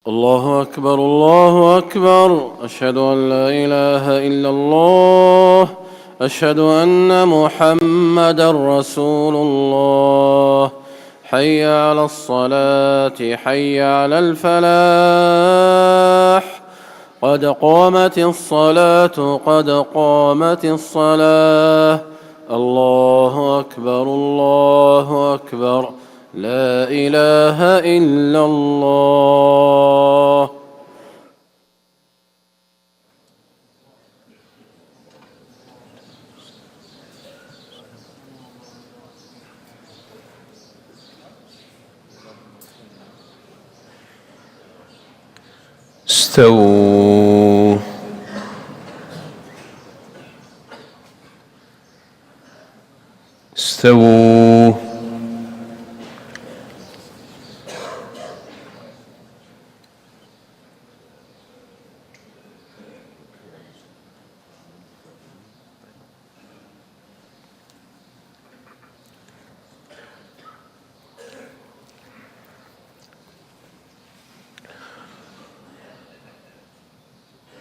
الله أكبر الله أكبر. أشهد أن لا إله إلا الله. أشهد أن محمدا رسول الله. حي على الصلاة حي على الفلاح. قد قامت الصلاة قد قامت الصلاة. الله أكبر الله أكبر. لا إله إلا الله. استووا استووا.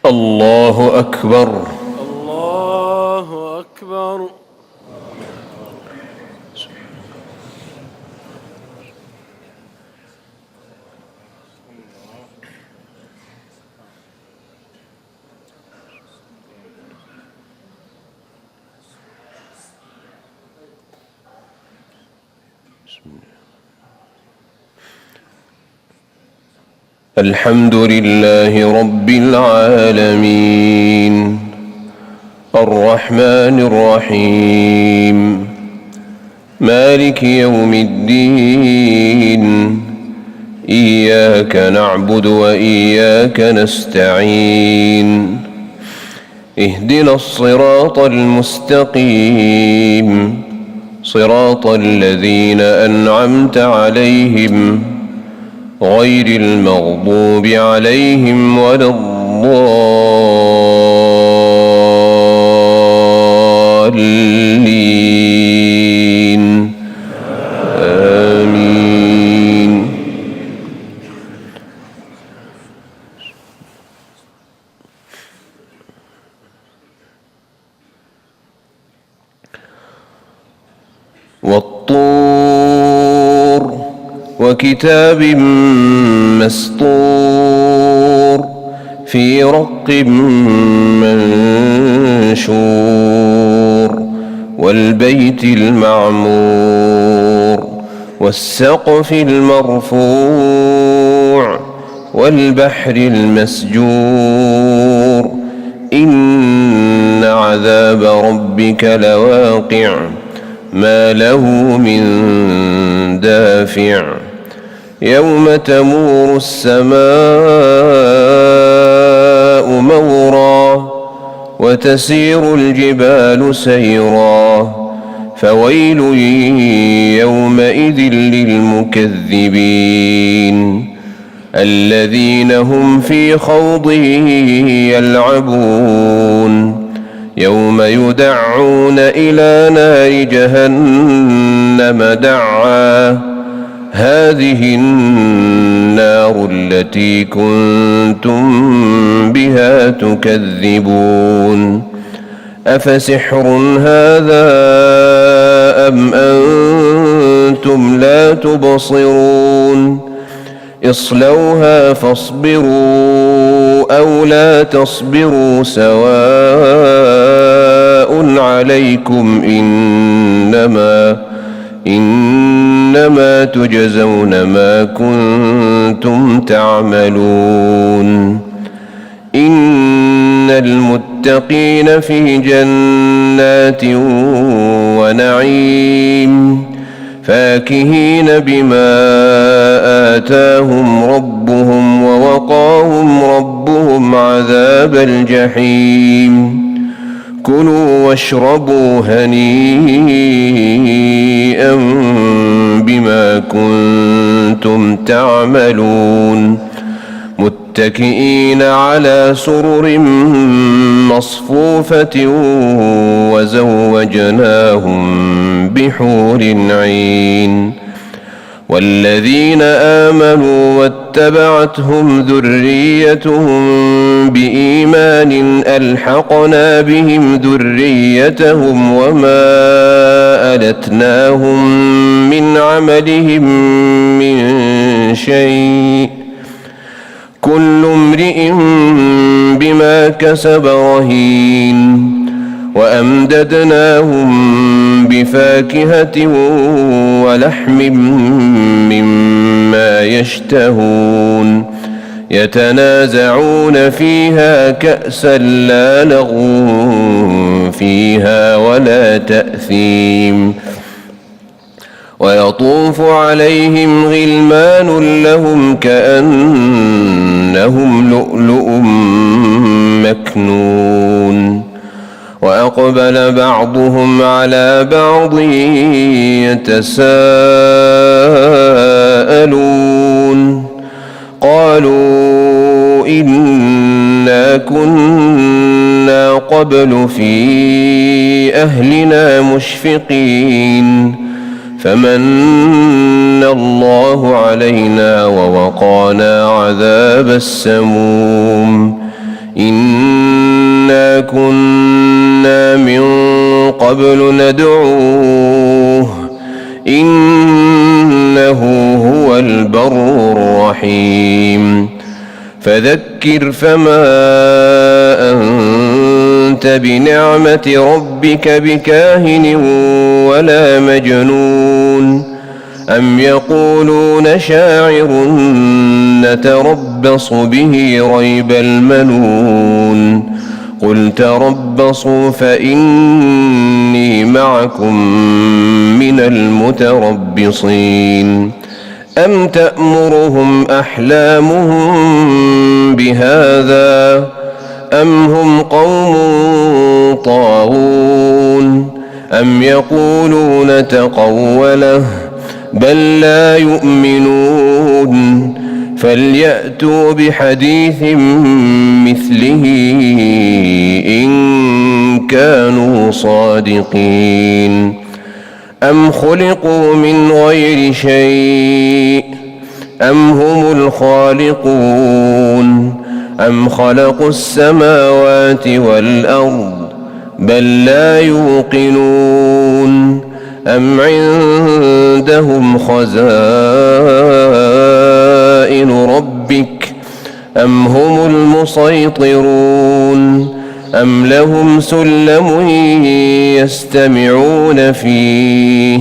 الله أكبر الله أكبر. الحمد لله رب العالمين الرحمن الرحيم مالك يوم الدين إياك نعبد وإياك نستعين اهدنا الصراط المستقيم صراط الذين أنعمت عليهم غير المغضوب عليهم ولا الضالين آمين. والطور وكتاب مسطور في رق منشور والبيت المعمور والسقف المرفوع والبحر المسجور إن عذاب ربك لواقع ما له من دافع يوم تمور السماء مورا وتسير الجبال سيرا فويل يومئذ للمكذبين الذين هم في خوض يلعبون يوم يدعون إلى نار جهنم دعا هذه النار التي كنتم بها تكذبون أفسحر هذا أم أنتم لا تبصرون اصلوها فاصبروا أو لا تصبروا سواء عليكم إنما تجزون ما كنتم تعملون إن المتقين في جنات ونعيم فاكهين بما آتاهم ربهم ووقاهم ربهم عذاب الجحيم كلوا واشربوا هنيئا بما كنتم تعملون متكئين على سرر مصفوفة وزوجناهم بحور عين والذين آمنوا واتبعتهم ذريتهم بإيمان ألحقنا بهم ذريتهم وما ألتناهم من عملهم من شيء كل امرئ بما كسب رهين وأمددناهم بفاكهة ولحم مما يشتهون يتنازعون فيها كأسا لا لغو فيها ولا تأثيم ويطوف عليهم غلمان لهم كأنهم لؤلؤ مكنون وأقبل بعضهم على بعض يتساءلون قالوا إنا كنا قبل في أهلنا مشفقين فمن الله علينا ووقانا عذاب السموم إنا كنا من قبل ندعوه إنه هو البر الرحيم فذكر فما أنت بنعمة ربك بكاهن ولا مجنون أم يقولون شاعر نتربص به ريب المنون قل تربصوا فإني معكم من المتربصين أم تأمرهم أحلامهم بهذا أم هم قوم طاغون أم يقولون تقوله بل لا يؤمنون فليأتوا بحديث مثله إن كانوا صادقين أم خلقوا من غير شيء أم هم الخالقون أم خلقوا السماوات والأرض بل لا يوقنون أم عندهم خزائن ربك أم هم المسيطرون أم لهم سلم يستمعون فيه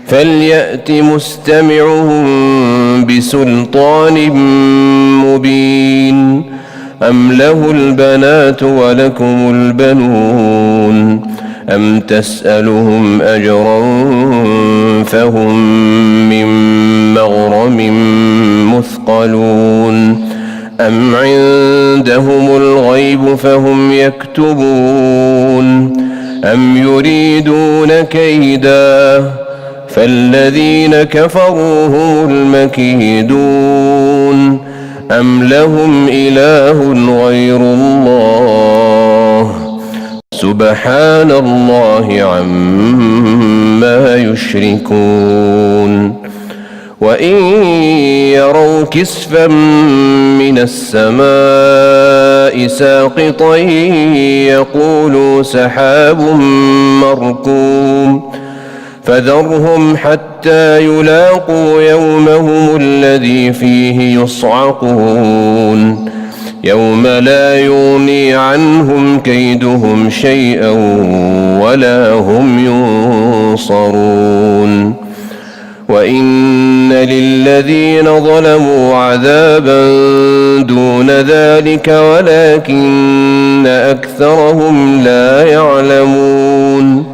فليأت مستمعهم بسلطان مبين أم له البنات ولكم البنون أم تسألهم أجرا فهم من مغرم مثقلون أم عندهم الغيب فهم يكتبون أم يريدون كيدا فالذين كفروا هم المكيدون أم لهم إله غير الله سبحان الله عما يشركون وإن يروا كسفا من السماء ساقطا يقولوا سحاب مركوم فذرهم حتى يلاقوا يومهم الذي فيه يصعقون يوم لا يغني عنهم كيدهم شيئا ولا هم ينصرون وإن للذين ظلموا عذابا دون ذلك ولكن أكثرهم لا يعلمون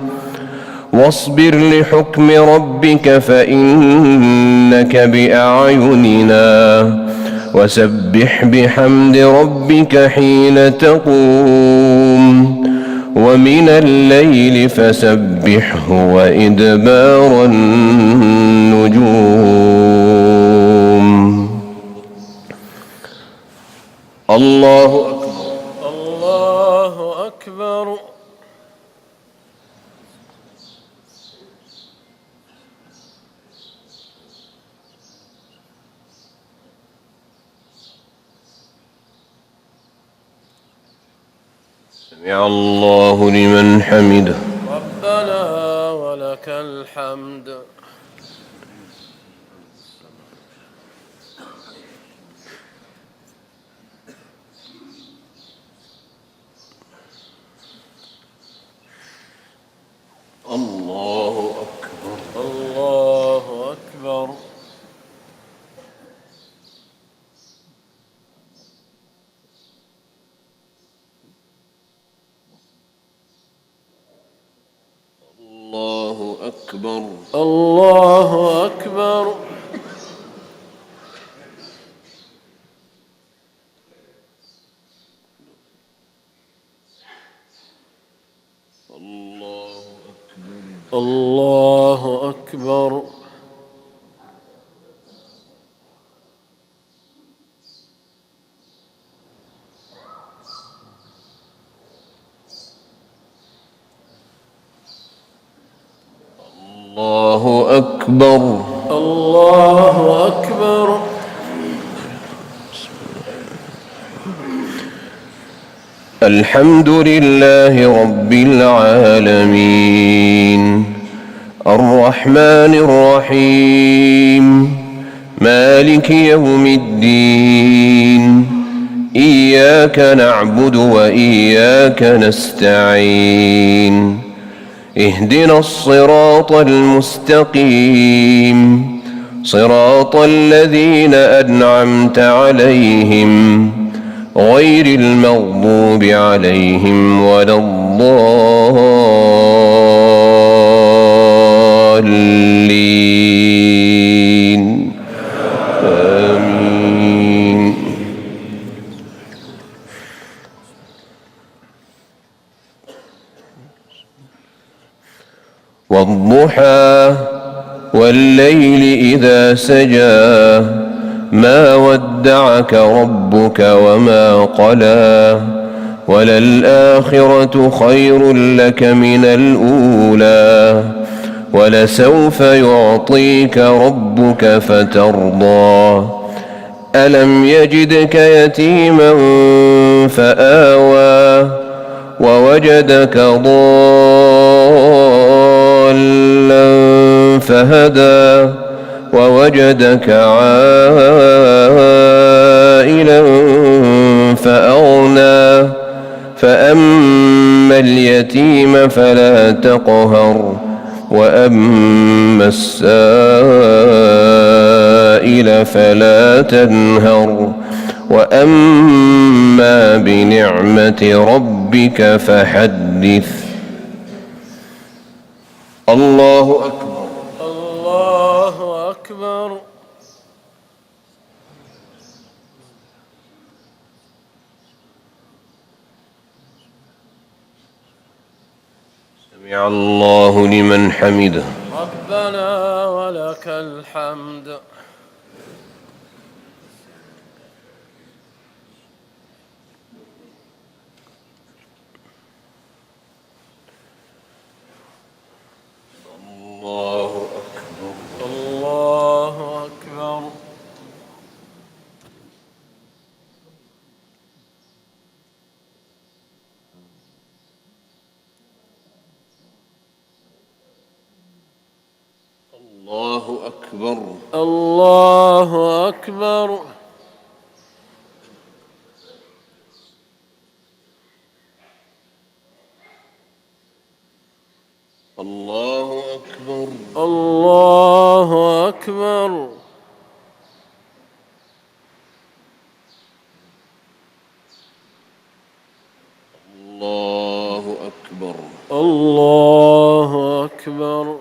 واصبر لحكم ربك فإنك بأعيننا وسبح بحمد ربك حين تقوم ومن الليل فسبحه وإدبار النجوم الله أكبر الله أكبر. سمع الله لمن حمده. ربنا ولك الحمد. الله أكبر. الله أكبر. الله أكبر. الله أكبر. الله أكبر. الله أكبر. الله أكبر. الحمد لله رب العالمين الرحمن الرحيم مالك يوم الدين إياك نعبد وإياك نستعين اهدنا الصراط المستقيم صراط الذين أنعمت عليهم غير المغضوب عليهم ولا الضالين آمين. والضحى والليل إذا سجى ما ودعك ربك وما قلى وللآخرة خير لك من الأولى ولسوف يعطيك ربك فترضى ألم يجدك يتيما فآوى ووجدك ضالا فهدى ووجدك عائلا فأغنى فأما اليتيم فلا تقهر وأما السائل فلا تنهر وأما بنعمة ربك فحدث. الله أكبر. الله أكبر. سمع الله لمن حمده. ربنا ولك الحمد. الله أكبر. الله أكبر. الله أكبر. الله أكبر. الله أكبر. الله أكبر. الله أكبر. الله أكبر.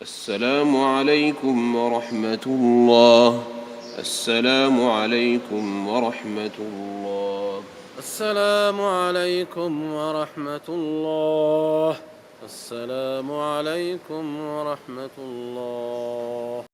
السلام عليكم ورحمة الله. السلام عليكم ورحمة الله. السلام عليكم ورحمة الله. السلام عليكم ورحمة الله.